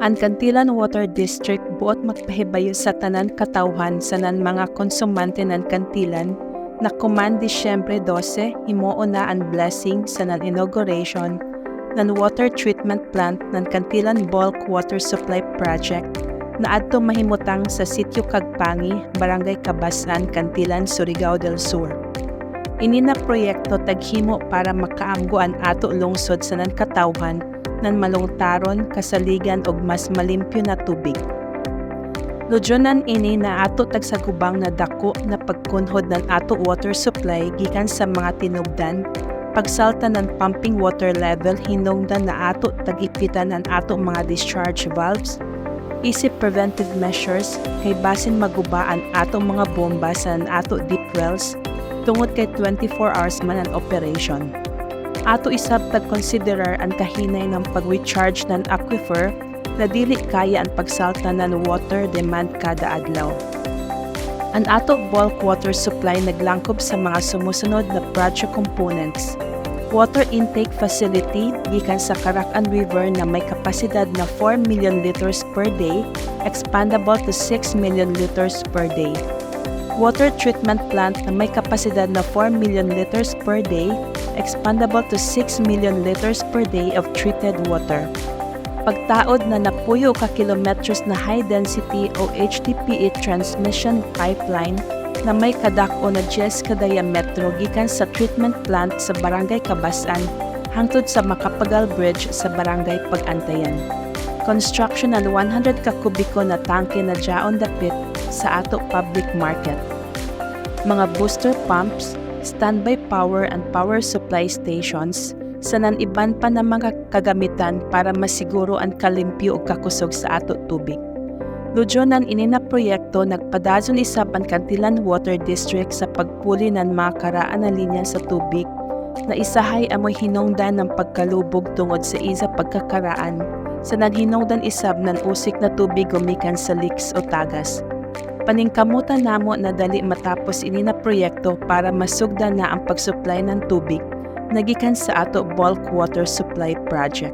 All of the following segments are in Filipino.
Ang Kantilan Water District buot magpahibayo sa tanan katawhan sa nan mga konsumante ng Kantilan na kuman Disyembre 12 himuo na ang blessing sa nan inauguration ng water treatment plant ng Kantilan Bulk Water Supply Project na adto mahimutang sa Sitio Kagpangi, Barangay Cabasan, Kantilan, Surigao del Sur. Ini na proyekto taghimo para makaamgo ang ato lungsod sa nan katawhan ng malungtaron, kasaligan og mas malimpyo na tubig. Lodyonan ini na ato tagsagubang na dako na pagkunhod ng ato water supply gikan sa mga tinubdan, pagsalta ng pumping water level hinungdan na ato tagipitan ng ato mga discharge valves, isip preventive measures kay basin magubaan ato mga bomba sa ato deep wells tungod kay 24 hours man ang operation. Ato isab tag-considerar ang kahinay ng pag-recharge ng aquifer na dili kaya ang pagsalta ng water demand kada adlaw. Ang ato bulk water supply naglangkob sa mga sumusunod na project components. Water intake facility gikan sa Caracan River na may kapasidad na 4 million liters per day, expandable to 6 million liters per day. Water treatment plant na may kapasidad na 4 million liters per day, expandable to 6 million liters per day of treated water. Pagtaod na napuyo ka kilometros na high-density o HDPE transmission pipeline na may kadako na 10 ka diametro gikan sa treatment plant sa Barangay Cabasan hangtod sa Macapagal Bridge sa Barangay Pagantayan. Construction ng 100 ka kubiko na tangke na jaon dapit sa ato public market. Mga booster pumps, standby power and power supply stations sa nan-iban pa na mga kagamitan para masiguro ang kalimpyo o kakusog sa ato tubig. Lodyonan ini na proyekto nagpadazon isab ang Kantilan Water District sa pagpuli ng mga karaan na linya sa tubig na isahay amoy hinungdan ng pagkalubog tungod sa isa pagkakaraan sa naghinungdan isab ng usik na tubig gumikan sa leaks o tagas. Paningkamutan namo na dali matapos ini na proyekto para masugdan na ang pagsupply ng tubig nagikan sa ato bulk water supply project.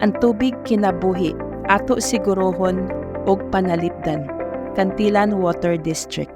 Ang tubig kinabuhi, ato sigurohon og panalipdan. Kantilan Water District.